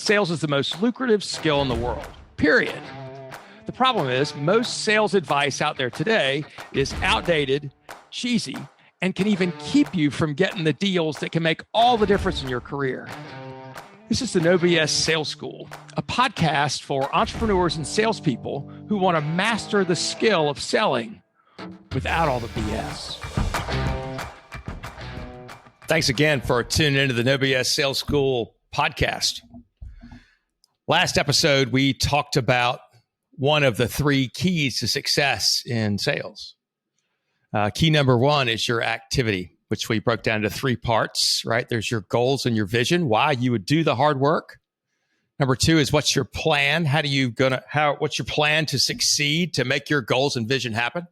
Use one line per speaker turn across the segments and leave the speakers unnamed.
sales is the most lucrative skill in the world, period. The problem is most sales advice out there today is outdated, cheesy, and can even keep you from getting the deals that can make all the difference in your career. This is the No BS Sales School, a podcast for entrepreneurs and salespeople who want to master the skill of selling without all the BS. Thanks again for tuning into the No BS Sales School podcast. Last episode, we talked about one of the three keys to success in sales. Key number one is your activity, which we broke down into three parts, right? There's your goals and your vision, why you would do the hard work. Number two is what's your plan? What's your plan to succeed, to make your goals and vision happen?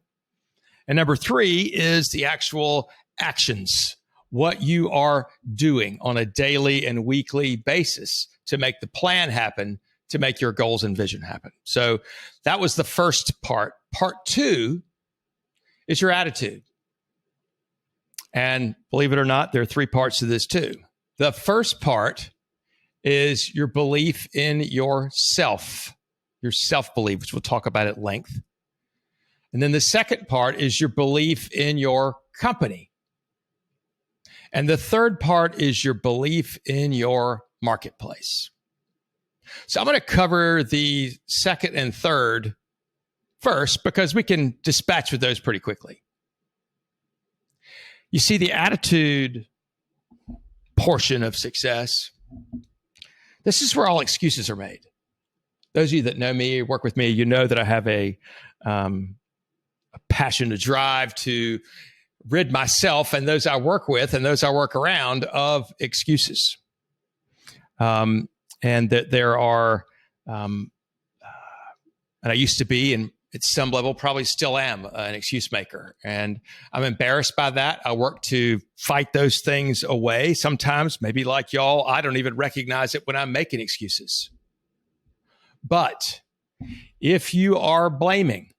And number three is the actual actions, what you are doing on a daily and weekly basis to make the plan happen, to make your goals and vision happen. So that was the first part. Part two is your attitude. And believe it or not, there are three parts to this too. The first part is your belief in yourself, your self-belief, which we'll talk about at length. And then the second part is your belief in your company. And the third part is your belief in your marketplace. So I'm going to cover the second and third first because we can dispatch with those pretty quickly. You see, the attitude portion of success, this is where all excuses are made. Those of you that know me, work with me, you know that I have a passion, a drive to rid myself and those I work with and those I work around of excuses. And that there are, and I used to be, and at some level probably still am, an excuse maker. And I'm embarrassed by that. I work to fight those things away. Sometimes, maybe like y'all, I don't even recognize it when I'm making excuses. But if you are blaming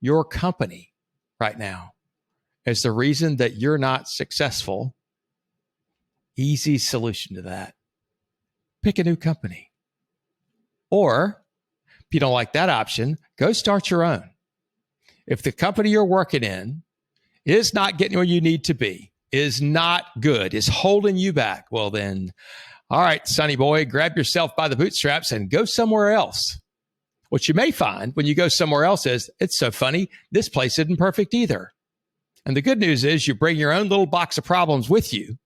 your company right now as the reason that you're not successful, easy solution to that. Pick a new company. Or if you don't like that option, go start your own. If the company you're working in is not getting where you need to be, is not good, is holding you back, well then, all right, sonny boy, grab yourself by the bootstraps and go somewhere else. What you may find when you go somewhere else is, it's so funny, this place isn't perfect either. And the good news is you bring your own little box of problems with you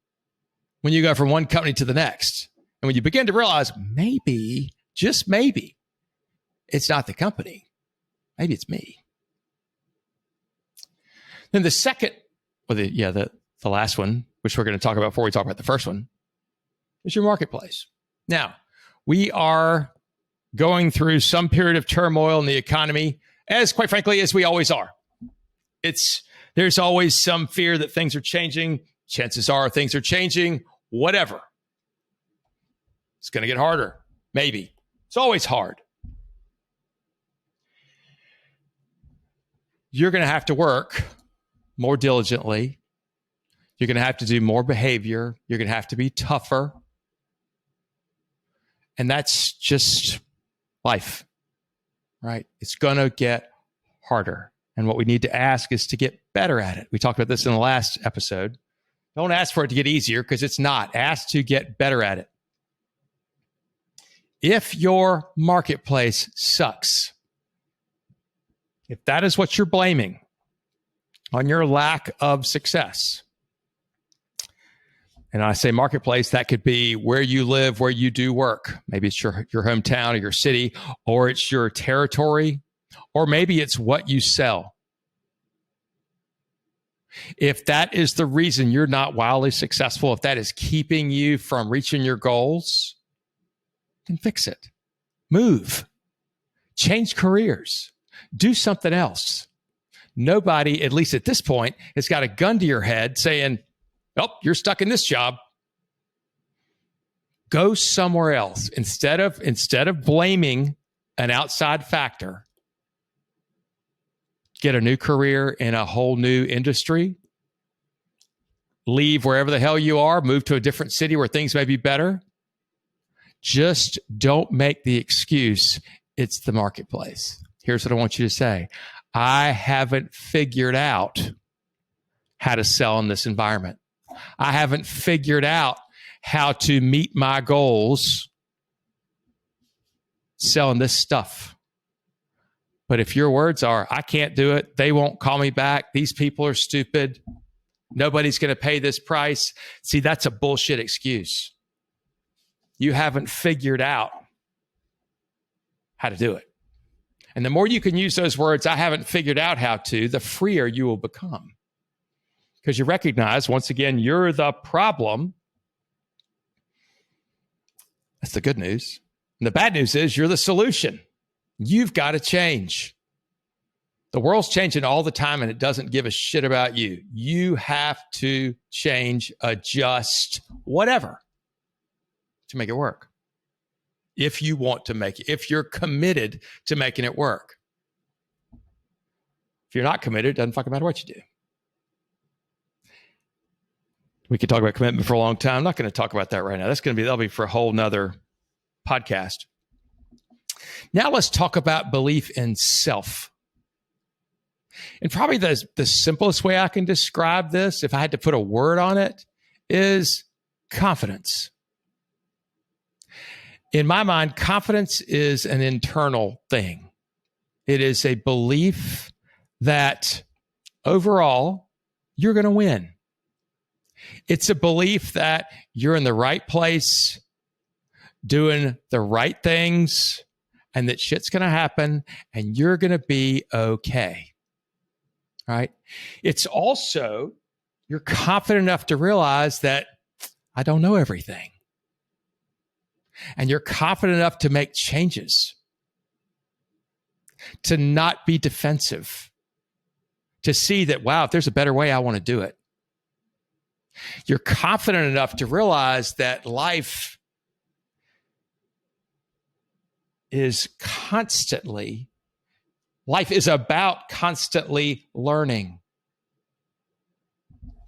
when you go from one company to the next. And when you begin to realize maybe, just maybe, it's not the company. Maybe it's me. Then the second, the last one, which we're going to talk about before we talk about the first one, is your marketplace. Now, we are going through some period of turmoil in the economy, as quite frankly, as we always are. There's always some fear that things are changing. Chances are things are changing, whatever. It's going to get harder. Maybe. It's always hard. You're going to have to work more diligently. You're going to have to do more behavior. You're going to have to be tougher. And that's just life, right? It's going to get harder. And what we need to ask is to get better at it. We talked about this in the last episode. Don't ask for it to get easier because it's not. Ask to get better at it. If your marketplace sucks, if that is what you're blaming on your lack of success, and I say marketplace, that could be where you live, where you do work. Maybe it's your hometown or your city, or it's your territory, or maybe it's what you sell. If that is the reason you're not wildly successful, if that is keeping you from reaching your goals, then fix it. Move. Change careers. Do something else. Nobody, at least at this point, has got a gun to your head saying, oh, you're stuck in this job. Go somewhere else. Instead of blaming an outside factor, get a new career in a whole new industry. Leave wherever the hell you are, move to a different city where things may be better. Just don't make the excuse it's the marketplace. Here's what I want you to say. I haven't figured out how to sell in this environment. I haven't figured out how to meet my goals selling this stuff. But if your words are, I can't do it, they won't call me back, these people are stupid, nobody's going to pay this price. See, that's a bullshit excuse. You haven't figured out how to do it. And the more you can use those words, I haven't figured out how to, the freer you will become. Because you recognize, once again, you're the problem. That's the good news. And the bad news is you're the solution. You've got to change. The world's changing all the time, and it doesn't give a shit about you. You have to change, adjust, whatever, to make it work. If you want to make it, if you're committed to making it work. If you're not committed, it doesn't fucking matter what you do. We could talk about commitment for a long time. I'm not going to talk about that right now. That'll be for a whole nother podcast. Now let's talk about belief in self. And probably the simplest way I can describe this, if I had to put a word on it, is confidence. In my mind, confidence is an internal thing. It is a belief that overall, you're going to win. It's a belief that you're in the right place, doing the right things, and that shit's going to happen, and you're going to be okay. All right? It's also, you're confident enough to realize that I don't know everything. And you're confident enough to make changes, to not be defensive, to see that, wow, if there's a better way, I want to do it. You're confident enough to realize that life is about constantly learning,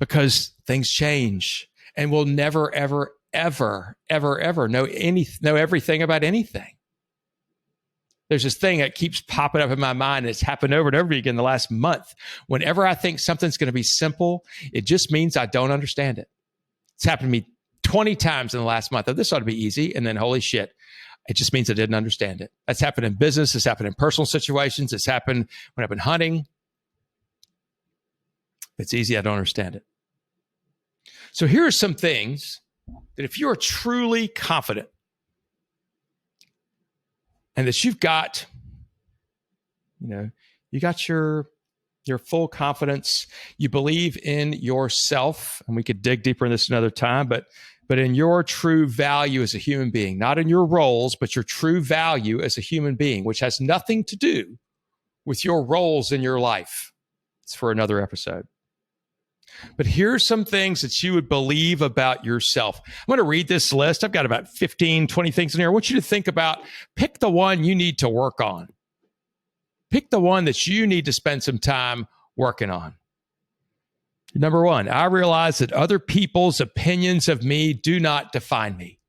because things change and we'll never, ever, ever, ever, ever know everything about anything. There's this thing that keeps popping up in my mind. It's happened over and over again the last month. Whenever I think something's going to be simple, it just means I don't understand it. It's happened to me 20 times in the last month. Oh, this ought to be easy. And then holy shit, it just means I didn't understand it. That's happened in business. It's happened in personal situations. It's happened when I've been hunting. It's easy. I don't understand it. So here are some things that if you are truly confident and that you've got, you got your full confidence, you believe in yourself, and we could dig deeper in this another time, but in your true value as a human being, not in your roles, but your true value as a human being, which has nothing to do with your roles in your life. It's for another episode. But here's some things that you would believe about yourself. I'm going to read this list. I've got about 15, 20 things in here. I want you to think about, pick the one you need to work on. Pick the one that you need to spend some time working on. Number one, I realize that other people's opinions of me do not define me.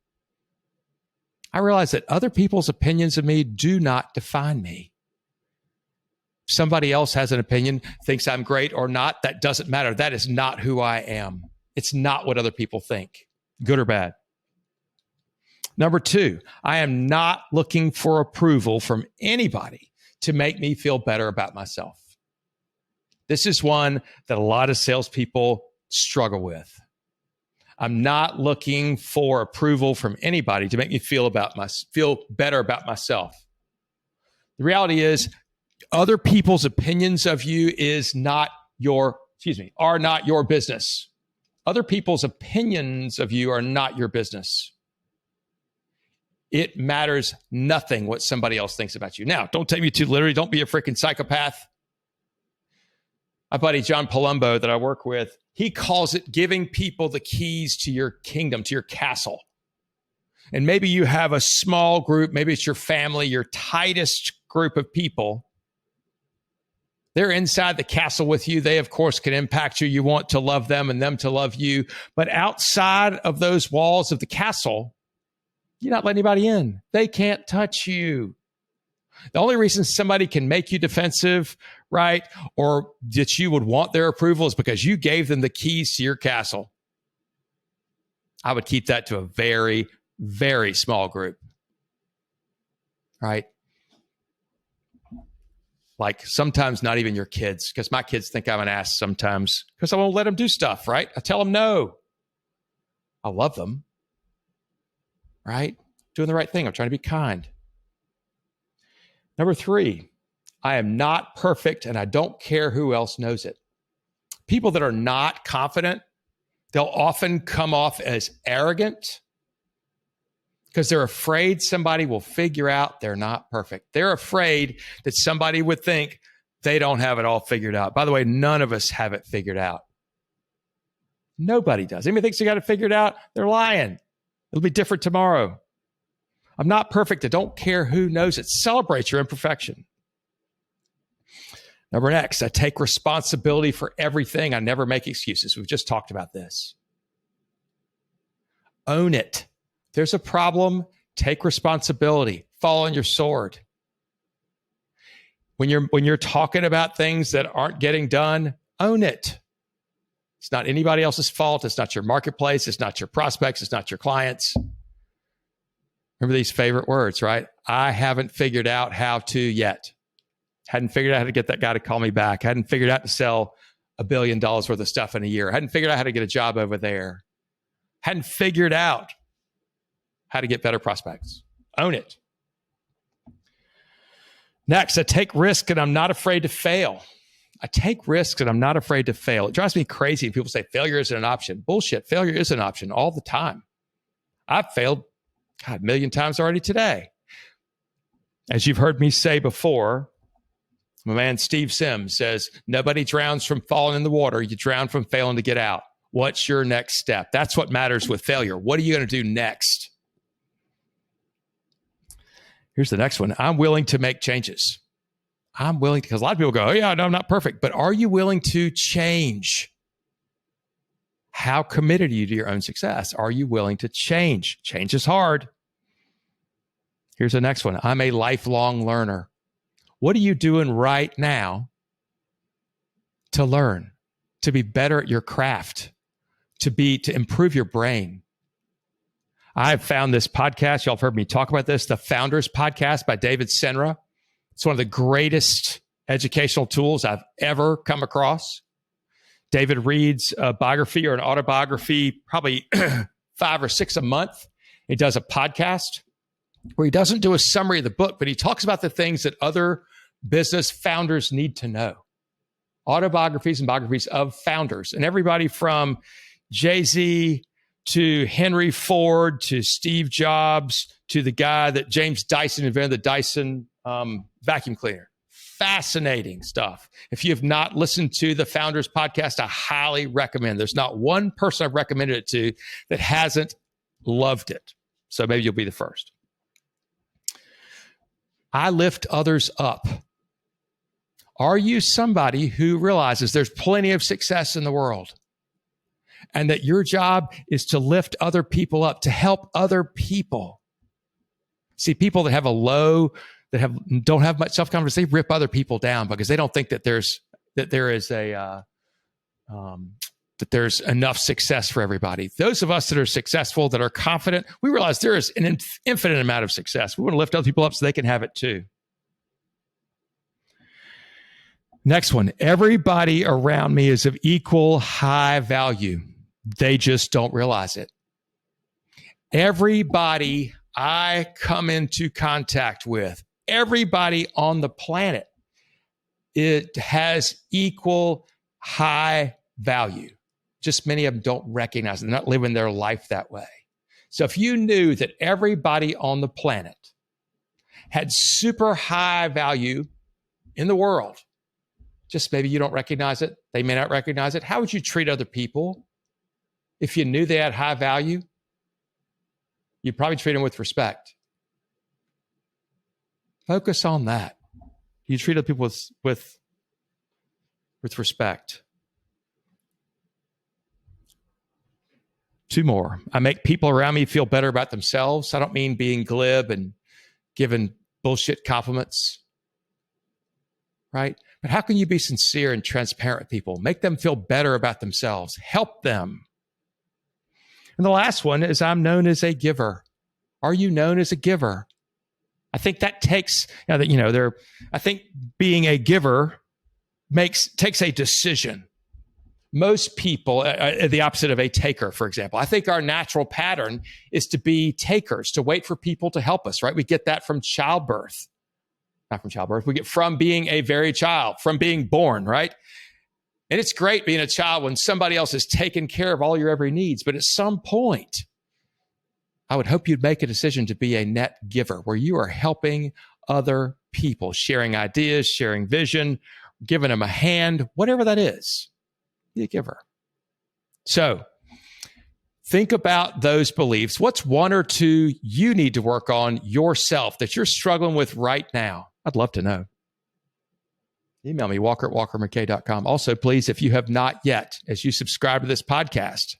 I realize that other people's opinions of me do not define me. Somebody else has an opinion, thinks I'm great or not, that doesn't matter. That is not who I am. It's not what other people think, good or bad. Number two, I am not looking for approval from anybody to make me feel better about myself. This is one that a lot of salespeople struggle with. I'm not looking for approval from anybody to make me feel better about myself. The reality is, other people's opinions of you are not your business. Other people's opinions of you are not your business. It matters nothing what somebody else thinks about you. Now, don't take me too literally. Don't be a freaking psychopath. My buddy John Palumbo that I work with, he calls it giving people the keys to your kingdom, to your castle. And maybe you have a small group, maybe it's your family, your tightest group of people. They're inside the castle with you. They, of course, can impact you. You want to love them and them to love you. But outside of those walls of the castle, You're not letting anybody in. They can't touch you. The only reason somebody can make you defensive, right, or that you would want their approval is because you gave them the keys to your castle. I would keep that to a very, very small group, right? Like sometimes not even your kids, because my kids think I'm an ass sometimes because I won't let them do stuff, right? I tell them no. I love them, right? Doing the right thing. I'm trying to be kind. Number 3, I am not perfect and I don't care who else knows it. People that are not confident, they'll often come off as arrogant because they're afraid somebody will figure out they're not perfect. They're afraid that somebody would think they don't have it all figured out. By the way, none of us have it figured out. Nobody does. Anybody thinks they got it figured out? They're lying. It'll be different tomorrow. I'm not perfect. I don't care who knows it. Celebrate your imperfection. Number next, I take responsibility for everything. I never make excuses. We've just talked about this. Own it. There's a problem. Take responsibility. Fall on your sword. When you're talking about things that aren't getting done, own it. It's not anybody else's fault. It's not your marketplace. It's not your prospects. It's not your clients. Remember these favorite words, right? I haven't figured out how to yet. Hadn't figured out how to get that guy to call me back. Hadn't figured out to sell $1 billion worth of stuff in a year. Hadn't figured out how to get a job over there. Hadn't figured out how to get better prospects. Own it. Next, I take risk and I'm not afraid to fail. I take risks and I'm not afraid to fail. It drives me crazy when people say failure isn't an option. Bullshit. Failure is an option all the time. I've failed, God, 1 million times already today. As you've heard me say before, my man Steve Sims says, nobody drowns from falling in the water. You drown from failing to get out. What's your next step? That's what matters with failure. What are you going to do next? Here's the next one. I'm willing to make changes. I'm willing to, because a lot of people go, oh yeah, no, I'm not perfect. But are you willing to change? How committed are you to your own success? Are you willing to change? Change is hard. Here's the next one. I'm a lifelong learner. What are you doing right now to learn, to be better at your craft, to improve your brain? I've found this podcast. Y'all have heard me talk about this, the Founders Podcast by David Senra. It's one of the greatest educational tools I've ever come across. David reads a biography or an autobiography, probably 5 or 6 a month. He does a podcast where he doesn't do a summary of the book, but he talks about the things that other business founders need to know. Autobiographies and biographies of founders. And everybody from Jay-Z to Henry Ford to Steve Jobs to the guy that James Dyson invented, the Dyson vacuum cleaner. Fascinating stuff. If you have not listened to the Founders Podcast, I highly recommend. There's not one person I've recommended it to that hasn't loved it. So maybe you'll be the first. I lift others up. Are you somebody who realizes there's plenty of success in the world and that your job is to lift other people up, to help other people? See, people that have don't have much self-confidence, they rip other people down because they don't think that there's enough success for everybody. Those of us that are successful, that are confident, we realize there is an infinite amount of success. We want to lift other people up so they can have it too. Next one. Everybody around me is of equal high value. They just don't realize it. Everybody I come into contact with, everybody on the planet, it has equal high value. Just many of them don't recognize it. They're not living their life that way. So if you knew that everybody on the planet had super high value in the world, just maybe you don't recognize it, they may not recognize it, how would you treat other people if you knew they had high value? You'd probably treat them with respect. Focus on that. You treat other people with respect. Two more. I make people around me feel better about themselves. I don't mean being glib and giving bullshit compliments, right? But how can you be sincere and transparent with people? Make them feel better about themselves. Help them. And the last one is I'm known as a giver. Are you known as a giver? I think that takes, I think being a giver takes a decision. Most people, the opposite of a taker, for example. I think our natural pattern is to be takers, to wait for people to help us, right? We get that from childbirth. Not from childbirth. We get from being a very child, from being born, right? And it's great being a child when somebody else has taken care of all your every needs. But at some point, I would hope you'd make a decision to be a net giver where you are helping other people, sharing ideas, sharing vision, giving them a hand, whatever that is. Be a giver. So think about those beliefs. What's one or two you need to work on yourself that you're struggling with right now? I'd love to know. Email me, walker@walkermckay.com. Also, please, if you have not yet, as you subscribe to this podcast,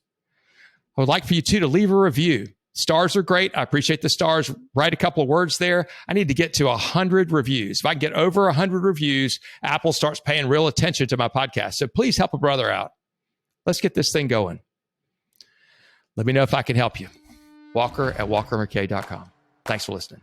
I would like for you to leave a review. Stars are great. I appreciate the stars. Write a couple of words there. I need to get to 100 reviews. If I can get over 100 reviews, Apple starts paying real attention to my podcast. So please help a brother out. Let's get this thing going. Let me know if I can help you. Walker@walkermckay.com. Thanks for listening.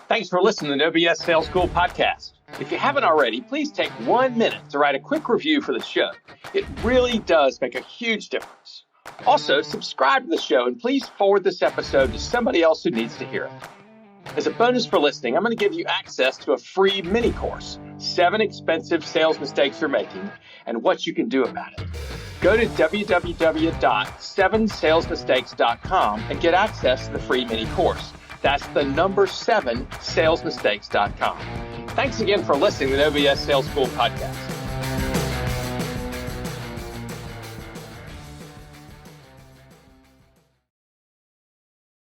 Thanks for listening to the OBS Sales School podcast. If you haven't already, please take 1 minute to write a quick review for the show. It really does make a huge difference. Also, subscribe to the show and please forward this episode to somebody else who needs to hear it. As a bonus for listening, I'm going to give you access to a free mini course, 7 expensive sales mistakes you're making and what you can do about it. Go to www.7salesmistakes.com and get access to the free mini course. That's the number 7salesmistakes.com. Thanks again for listening to the OBS Sales School podcast.